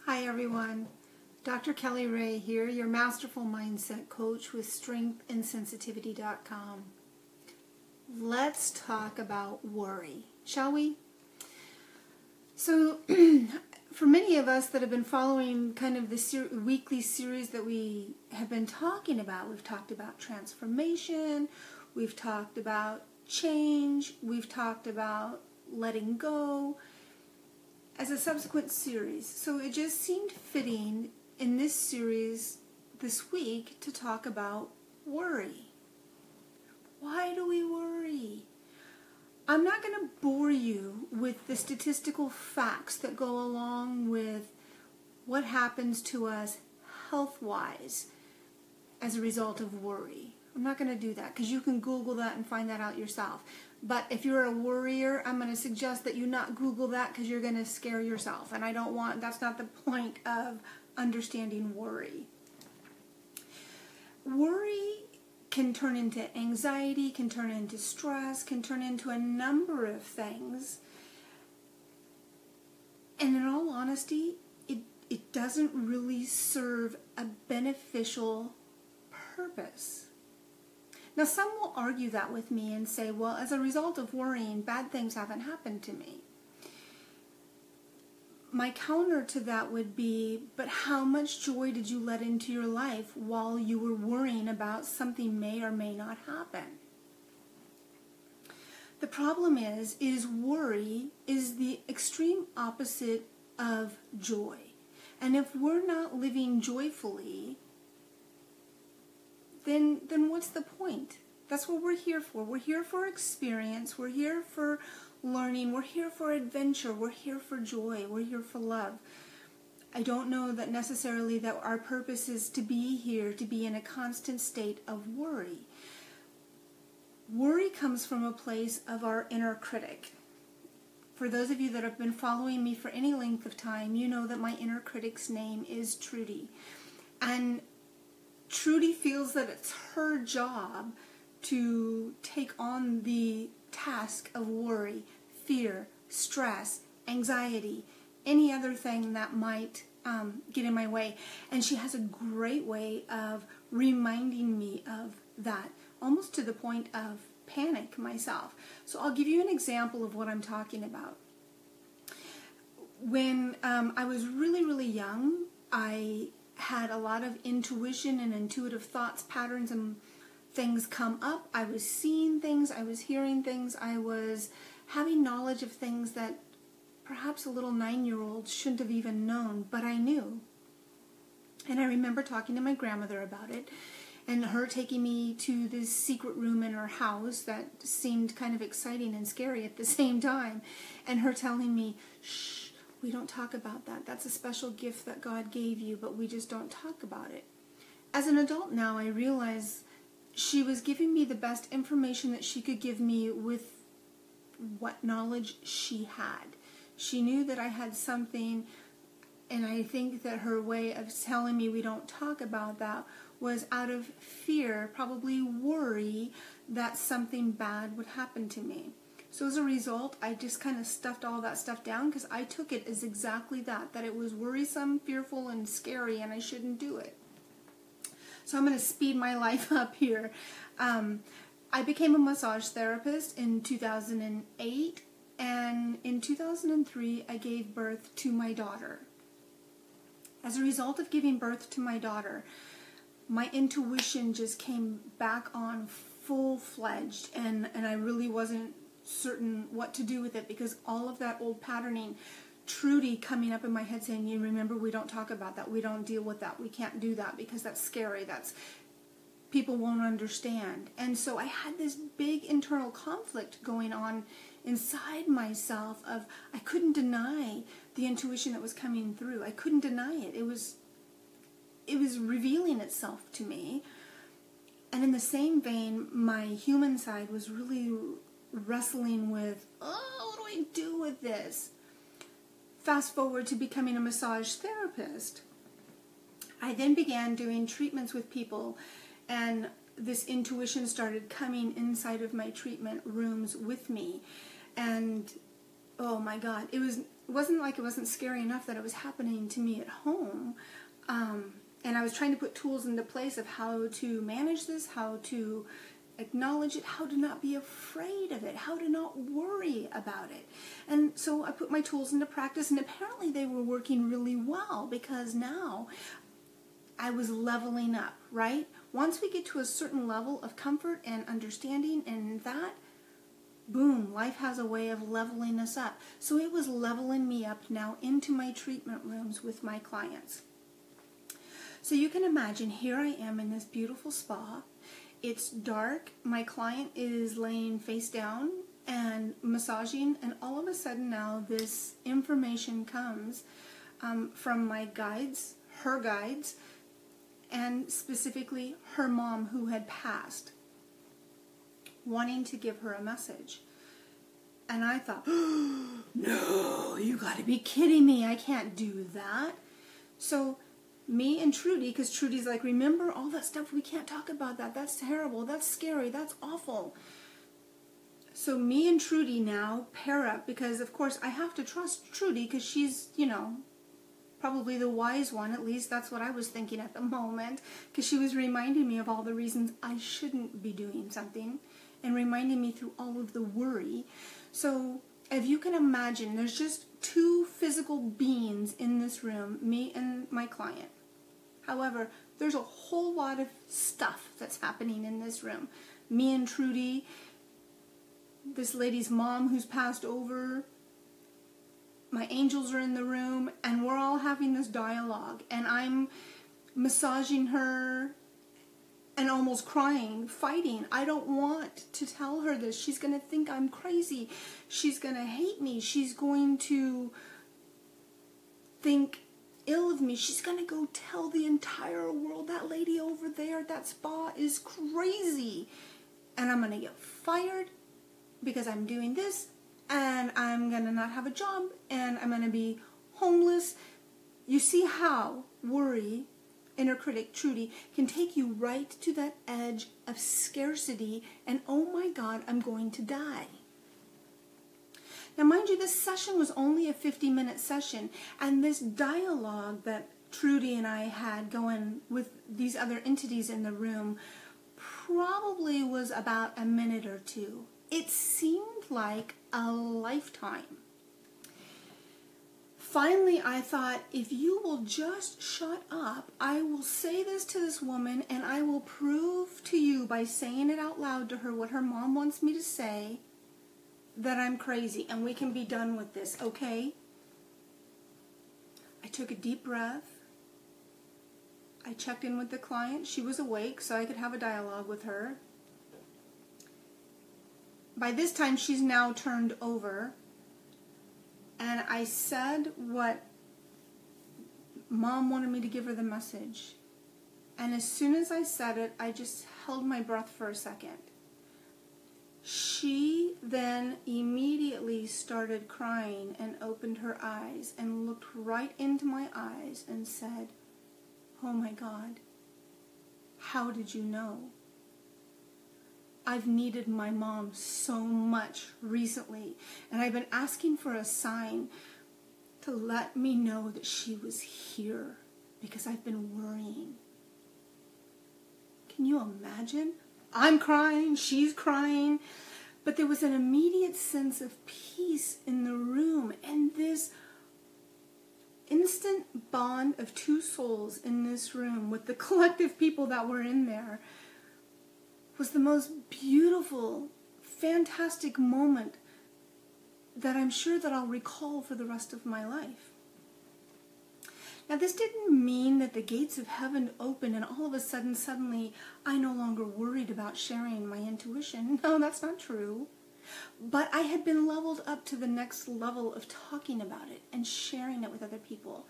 Hi everyone, Dr. Kelly Ray here, your Masterful Mindset Coach with StrengthAndSensitivity.com. Let's talk about worry, shall we? So, for many of us that have been following kind of the weekly series that we have been talking about, we've talked about transformation, we've talked about change, we've talked about letting go, as a subsequent series. So it just seemed fitting in this series this week to talk about worry. Why do we worry? I'm not going to bore you with the statistical facts that go along with what happens to us health-wise as a result of worry. I'm not going to do that because you can Google that and find that out yourself. But if you're a worrier, I'm going to suggest that you not Google that because you're going to scare yourself. And that's not the point of understanding worry. Worry can turn into anxiety, can turn into stress, can turn into a number of things. And in all honesty, it doesn't really serve a beneficial purpose. Now, some will argue that with me and say, well, as a result of worrying, bad things haven't happened to me. My counter to that would be, but how much joy did you let into your life while you were worrying about something may or may not happen? The problem is worry is the extreme opposite of joy. And if we're not living joyfully, then what's the point? That's what we're here for. We're here for experience. We're here for learning. We're here for adventure. We're here for joy. We're here for love. I don't know that necessarily that our purpose is to be here, to be in a constant state of worry. Worry comes from a place of our inner critic. For those of you that have been following me for any length of time, you know that my inner critic's name is Trudy. And Trudy feels that it's her job to take on the task of worry, fear, stress, anxiety, any other thing that might get in my way. And she has a great way of reminding me of that, almost to the point of panic myself. So I'll give you an example of what I'm talking about. When I was really, really young, I had a lot of intuition and intuitive thoughts, patterns, and things come up. I was seeing things, I was hearing things, I was having knowledge of things that perhaps a little 9-year-old shouldn't have even known, but I knew. And I remember talking to my grandmother about it, and her taking me to this secret room in her house that seemed kind of exciting and scary at the same time, and her telling me, shh, we don't talk about that. That's a special gift that God gave you, but we just don't talk about it. As an adult now, I realize she was giving me the best information that she could give me with what knowledge she had. She knew that I had something, and I think that her way of telling me we don't talk about that was out of fear, probably worry that something bad would happen to me. So as a result, I just kind of stuffed all that stuff down because I took it as exactly that it was worrisome, fearful, and scary, and I shouldn't do it. So I'm going to speed my life up here. I became a massage therapist in 2008, and in 2003, I gave birth to my daughter. As a result of giving birth to my daughter, my intuition just came back on full-fledged, and I really wasn't certain what to do with it because all of that old patterning, Trudy coming up in my head saying, you remember, we don't talk about that, we don't deal with that, we can't do that because that's scary, people won't understand. And so I had this big internal conflict going on inside myself of I couldn't deny the intuition that was coming through. I couldn't deny it. It was revealing itself to me. And in the same vein, my human side was really wrestling with, oh, what do I do with this? Fast forward to becoming a massage therapist. I then began doing treatments with people, and this intuition started coming inside of my treatment rooms with me. And oh my God, it wasn't like it wasn't scary enough that it was happening to me at home. And I was trying to put tools into place of how to manage this, how to acknowledge it, how to not be afraid of it, how to not worry about it. And so I put my tools into practice, and apparently they were working really well, because now I was leveling up, right? Once we get to a certain level of comfort and understanding, and that, boom, life has a way of leveling us up. So it was leveling me up now into my treatment rooms with my clients. So you can imagine, here I am in this beautiful spa. It's dark. My client is laying face down and massaging, and all of a sudden now this information comes from my guides, her guides, and specifically her mom who had passed, wanting to give her a message. And I thought, oh, no, you got to be kidding me. I can't do that. So me and Trudy, because Trudy's like, remember all that stuff, we can't talk about that. That's terrible. That's scary. That's awful. So me and Trudy now pair up, because of course I have to trust Trudy, because she's, you know, probably the wise one. At least that's what I was thinking at the moment, because she was reminding me of all the reasons I shouldn't be doing something, and reminding me through all of the worry. So if you can imagine, there's just two physical beings in this room, me and my client. However, there's a whole lot of stuff that's happening in this room. Me and Trudy, this lady's mom who's passed over, my angels are in the room, and we're all having this dialogue, and I'm massaging her and almost crying, fighting. I don't want to tell her this. She's going to think I'm crazy. She's going to hate me. She's going to think ill of me. She's going to go tell the entire world, that lady over there at that spa is crazy. And I'm going to get fired because I'm doing this, and I'm going to not have a job, and I'm going to be homeless. You see how worry, inner critic Trudy, can take you right to that edge of scarcity, and oh my God, I'm going to die. Now mind you, this session was only a 50-minute session, and this dialogue that Trudy and I had going with these other entities in the room probably was about a minute or two. It seemed like a lifetime. Finally, I thought, if you will just shut up, I will say this to this woman, and I will prove to you by saying it out loud to her what her mom wants me to say, that I'm crazy, and we can be done with this, okay? I took a deep breath. I checked in with the client. She was awake, so I could have a dialogue with her. By this time, she's now turned over. And I said what Mom wanted me to give her the message. And as soon as I said it, I just held my breath for a second. She then immediately started crying and opened her eyes and looked right into my eyes and said, "Oh my God, how did you know? I've needed my mom so much recently, and I've been asking for a sign to let me know that she was here because I've been worrying." Can you imagine? I'm crying, she's crying, but there was an immediate sense of peace in the room, and this instant bond of two souls in this room with the collective people that were in there was the most beautiful, fantastic moment that I'm sure that I'll recall for the rest of my life. Now, this didn't mean that the gates of heaven opened and all of a sudden, suddenly, I no longer worried about sharing my intuition. No, that's not true. But I had been leveled up to the next level of talking about it and sharing it with other people.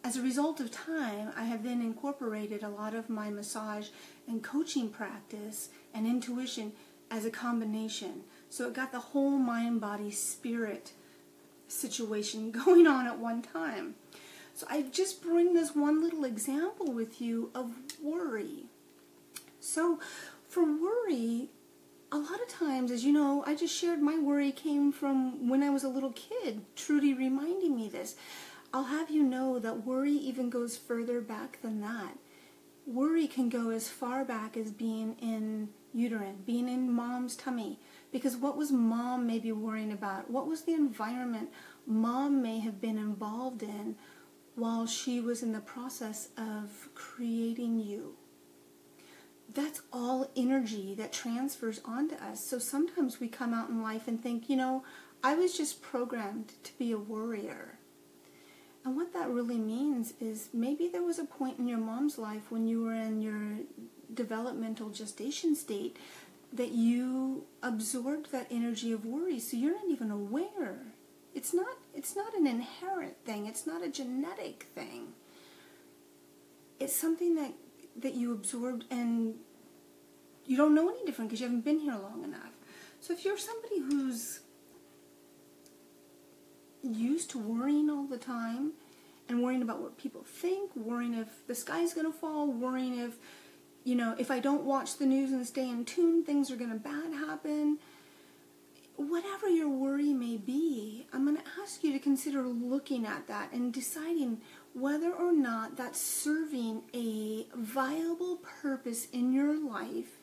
As a result of time, I have then incorporated a lot of my massage and coaching practice and intuition as a combination. So it got the whole mind, body, spirit situation going on at one time. So I just bring this one little example with you of worry. So for worry, a lot of times, as you know, I just shared my worry came from when I was a little kid. Trudy reminding me this. I'll have you know that worry even goes further back than that. Worry can go as far back as being in uterine, being in mom's tummy. Because what was mom maybe worrying about? What was the environment mom may have been involved in while she was in the process of creating you? That's all energy that transfers onto us. So sometimes we come out in life and think, I was just programmed to be a worrier. And what that really means is maybe there was a point in your mom's life when you were in your developmental gestation state that you absorbed that energy of worry, so you're not even aware. It's not an inherent thing. It's not a genetic thing. It's something that you absorbed and you don't know any different because you haven't been here long enough. So if you're somebody who's used to worrying all the time and worrying about what people think, worrying if the sky's going to fall, worrying if I don't watch the news and stay in tune, things are going to bad happen. Whatever your worry may be, I'm going to ask you to consider looking at that and deciding whether or not that's serving a viable purpose in your life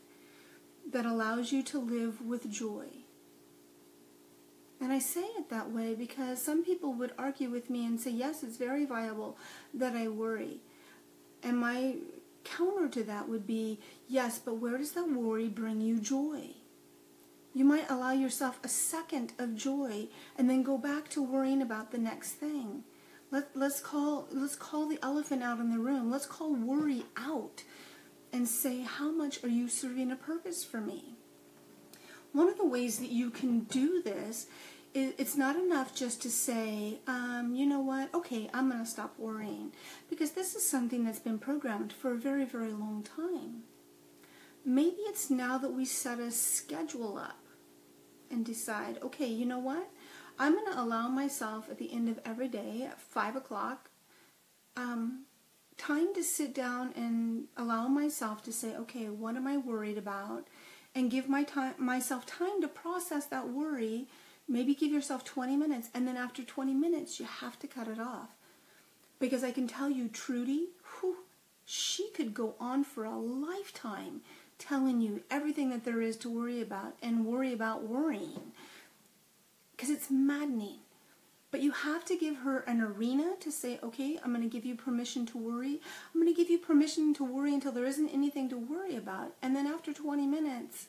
that allows you to live with joy. And I say it that way because some people would argue with me and say, yes, it's very viable that I worry. And my counter to that would be, yes, but where does that worry bring you joy? You might allow yourself a second of joy and then go back to worrying about the next thing. Let's call the elephant out in the room. Let's call worry out and say, how much are you serving a purpose for me? One of the ways that you can do this is it's not enough just to say, you know what, okay, I'm going to stop worrying. Because this is something that's been programmed for a very, very long time. Maybe it's now that we set a schedule up and decide, okay, you know what, I'm going to allow myself at the end of every day at 5 o'clock, time to sit down and allow myself to say, okay, what am I worried about? And give myself time to process that worry. Maybe give yourself 20 minutes, and then after 20 minutes, you have to cut it off. Because I can tell you, Trudy, she could go on for a lifetime telling you everything that there is to worry about and worry about worrying. Because it's maddening. But you have to give her an arena to say, okay, I'm going to give you permission to worry. I'm going to give you permission to worry until there isn't anything to worry about. And then after 20 minutes,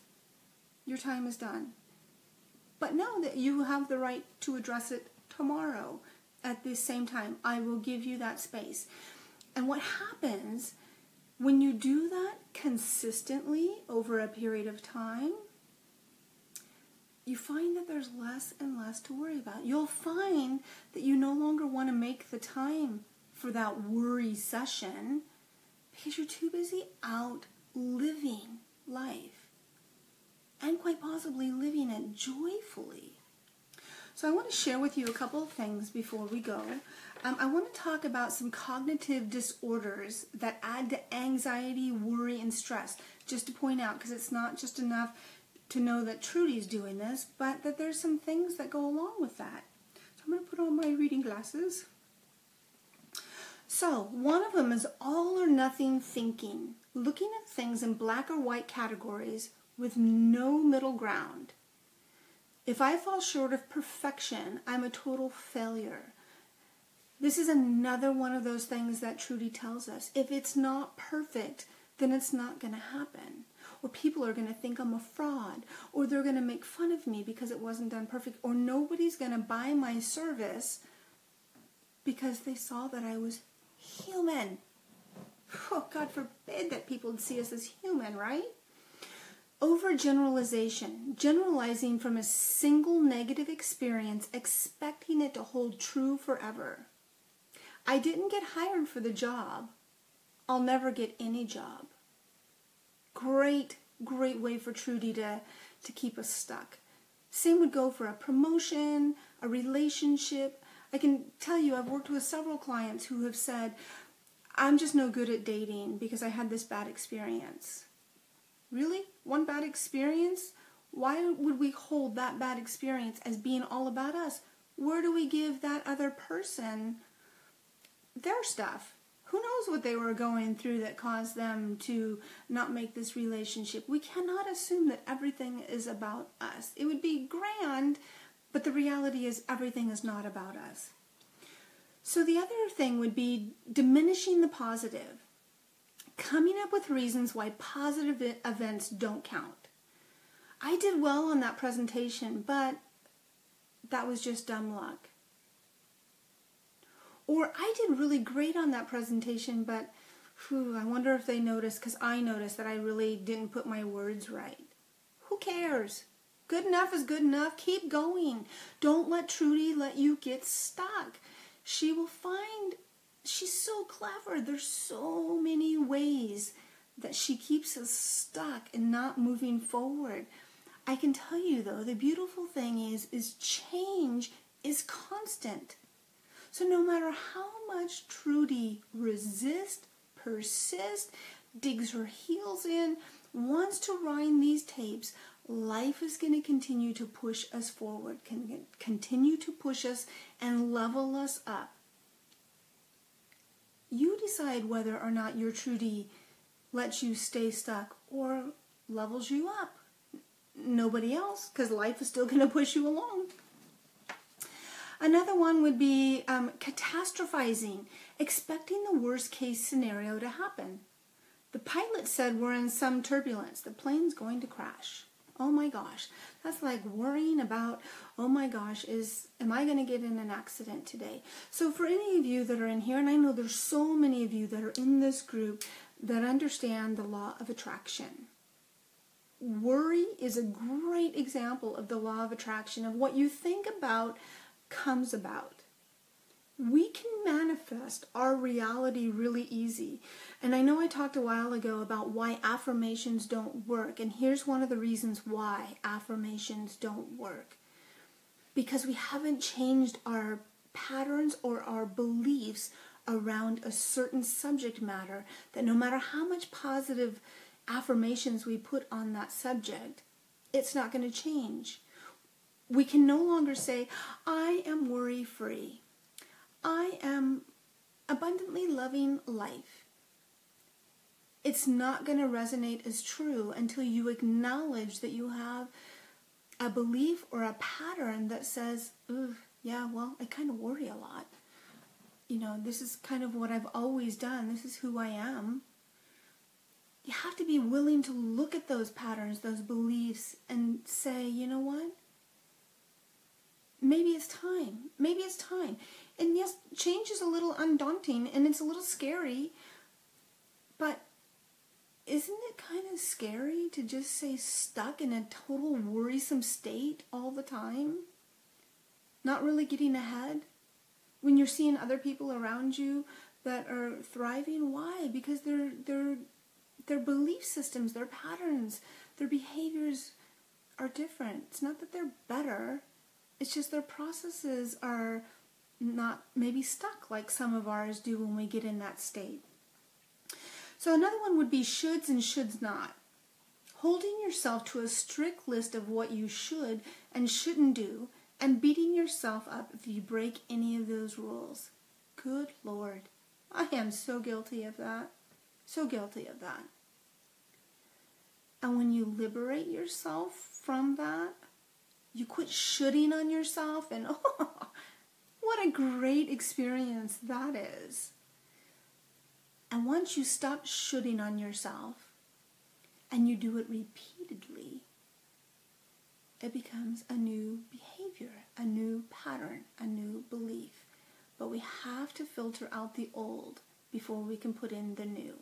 your time is done. But know that you have the right to address it tomorrow at the same time. I will give you that space. And what happens when you do that consistently over a period of time, you find that there's less and less to worry about. You'll find that you no longer want to make the time for that worry session because you're too busy out living life and quite possibly living it joyfully. So I want to share with you a couple of things before we go. I want to talk about some cognitive disorders that add to anxiety, worry, and stress. Just to point out, because it's not just enough to know that Trudy's doing this, but that there's some things that go along with that. So I'm going to put on my reading glasses. So one of them is all or nothing thinking, looking at things in black or white categories with no middle ground. If I fall short of perfection, I'm a total failure. This is another one of those things that Trudy tells us. If it's not perfect, then it's not going to happen. Or people are going to think I'm a fraud. Or they're going to make fun of me because it wasn't done perfect. Or nobody's going to buy my service because they saw that I was human. Oh, God forbid that people would see us as human, right? Overgeneralization, generalizing from a single negative experience, expecting it to hold true forever. I didn't get hired for the job. I'll never get any job. Great way for Trudy to keep us stuck. Same would go for a promotion, a relationship. I can tell you I've worked with several clients who have said, I'm just no good at dating because I had this bad experience. Really? One bad experience Why would we hold that bad experience as being all about us? Where do we give that other person their stuff? Who knows what they were going through that caused them to not make this relationship? We cannot assume that everything is about us. It would be grand, but the reality is everything is not about us. So the other thing would be diminishing the positive. Coming up with reasons why positive events don't count. I did well on that presentation, but that was just dumb luck. Or I did really great on that presentation, but I wonder if they noticed, because I noticed that I really didn't put my words right. Who cares? Good enough is good enough. Keep going. Don't let Trudy let you get stuck. She will find, she's so clever. There's so many ways that she keeps us stuck and not moving forward. I can tell you though, the beautiful thing is change is constant. So no matter how much Trudy resists, persists, digs her heels in, wants to wind these tapes, life is going to continue to push us forward, can continue to push us and level us up. You decide whether or not your Trudy lets you stay stuck or levels you up. Nobody else, because life is still going to push you along. Another one would be catastrophizing, expecting the worst case scenario to happen. The pilot said we're in some turbulence. The plane's going to crash. Oh my gosh. That's like worrying about, oh my gosh, am I going to get in an accident today? So for any of you that are in here, and I know there's so many of you that are in this group that understand the law of attraction. Worry is a great example of the law of attraction, of what you think about comes about. We can manifest our reality really easy. And I know I talked a while ago about why affirmations don't work. And here's one of the reasons why affirmations don't work. Because we haven't changed our patterns or our beliefs around a certain subject matter, that no matter how much positive affirmations we put on that subject, it's not going to change. We can no longer say, I am worry-free. I am abundantly loving life. It's not going to resonate as true until you acknowledge that you have a belief or a pattern that says, yeah, well, I kind of worry a lot. You know, this is kind of what I've always done. This is who I am. You have to be willing to look at those patterns, those beliefs, and say, you know what? Maybe it's time. Maybe it's time. And yes, change is a little undaunting and it's a little scary, but isn't it kind of scary to just stay stuck in a total worrisome state all the time? Not really getting ahead? When you're seeing other people around you that are thriving, why? Because their belief systems, their patterns, their behaviors are different. It's not that they're better. It's just their processes are not maybe stuck like some of ours do when we get in that state. So another one would be shoulds and shoulds not. Holding yourself to a strict list of what you should and shouldn't do and beating yourself up if you break any of those rules. Good Lord. I am so guilty of that. So guilty of that. And when you liberate yourself from that, you quit shoulding on yourself, and oh, what a great experience that is. And once you stop shoulding on yourself and you do it repeatedly, it becomes a new behavior, a new pattern, a new belief. But we have to filter out the old before we can put in the new.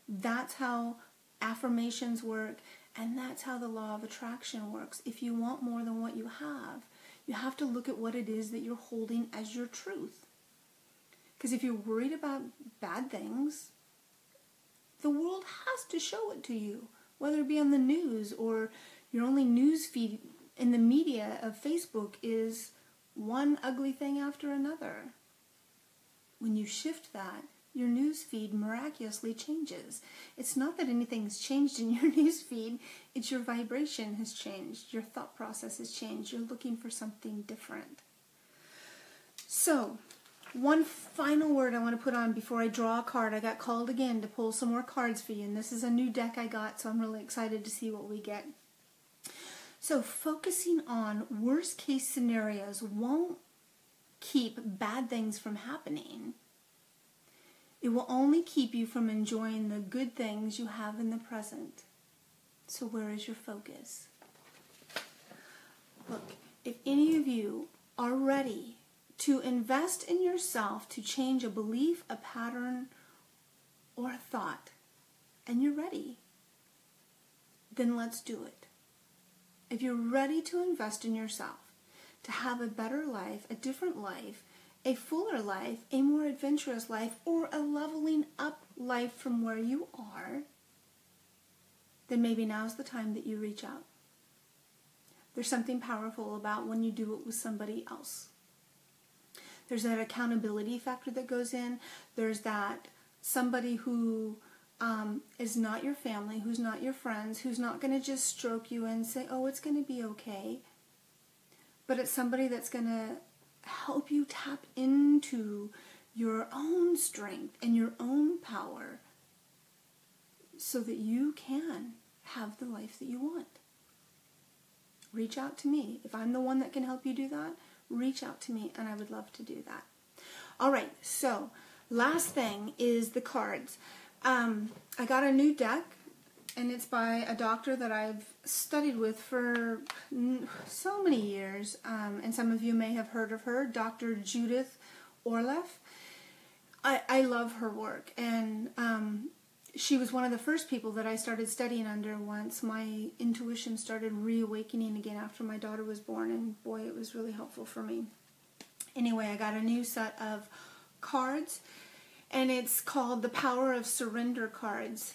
That's how affirmations work, and that's how the law of attraction works. If you want more than what you have to look at what it is that you're holding as your truth. Because if you're worried about bad things, the world has to show it to you, whether it be on the news or your only news feed in the media of Facebook is one ugly thing after another. When you shift that your news feed miraculously changes. It's not that anything's changed in your news feed, it's your vibration has changed, your thought process has changed, you're looking for something different. So, one final word I want to put on before I draw a card. I got called again to pull some more cards for you, and this is a new deck I got, so I'm really excited to see what we get. So, focusing on worst case scenarios won't keep bad things from happening. It will only keep you from enjoying the good things you have in the present. So where is your focus? Look, if any of you are ready to invest in yourself to change a belief, a pattern, or a thought, and you're ready, then let's do it. If you're ready to invest in yourself, to have a better life, a different life, a fuller life, a more adventurous life, or a leveling up life from where you are, then maybe now's the time that you reach out. There's something powerful about when you do it with somebody else. There's that accountability factor that goes in. There's that somebody who is not your family, who's not your friends, who's not going to just stroke you and say, oh, it's going to be okay. But it's somebody that's going to help you tap into your own strength and your own power so that you can have the life that you want. Reach out to me. If I'm the one that can help you do that, reach out to me, and I would love to do that. All right, so last thing is the cards. I got a new deck, and it's by a doctor that I've studied with for so many years, and some of you may have heard of her, Dr. Judith Orleff. I love her work, and she was one of the first people that I started studying under once my intuition started reawakening again after my daughter was born, and boy, it was really helpful for me. Anyway, I got a new set of cards, and it's called the Power of Surrender cards.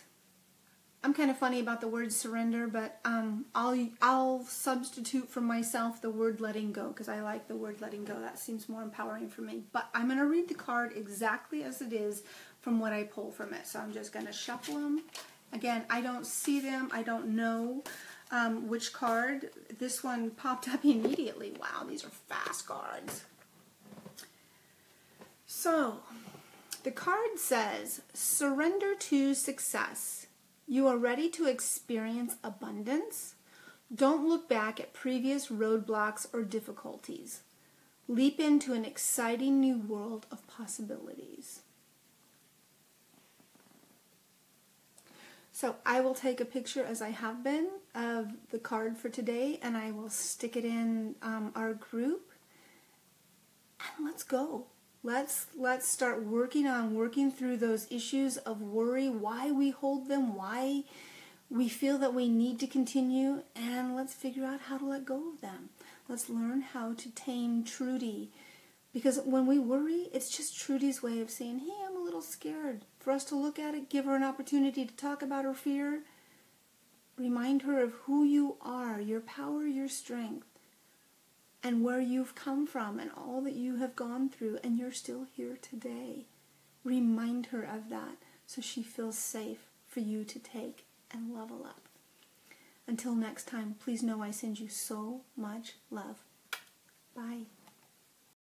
I'm kind of funny about the word surrender, but I'll substitute for myself the word letting go, because I like the word letting go. That seems more empowering for me. But I'm going to read the card exactly as it is from what I pull from it. So I'm just going to shuffle them. Again, I don't see them. I don't know which card. This one popped up immediately. Wow, these are fast cards. So, the card says, surrender to success. You are ready to experience abundance. Don't look back at previous roadblocks or difficulties. Leap into an exciting new world of possibilities. So I will take a picture, as I have been, of the card for today, and I will stick it in our group. And let's go. Let's start working through those issues of worry, why we hold them, why we feel that we need to continue, and let's figure out how to let go of them. Let's learn how to tame Trudy. Because when we worry, it's just Trudy's way of saying, hey, I'm a little scared. For us to look at it, give her an opportunity to talk about her fear, remind her of who you are, your power, your strength, and where you've come from and all that you have gone through, and you're still here today. Remind her of that so she feels safe for you to take and level up. Until next time, please know I send you so much love. Bye.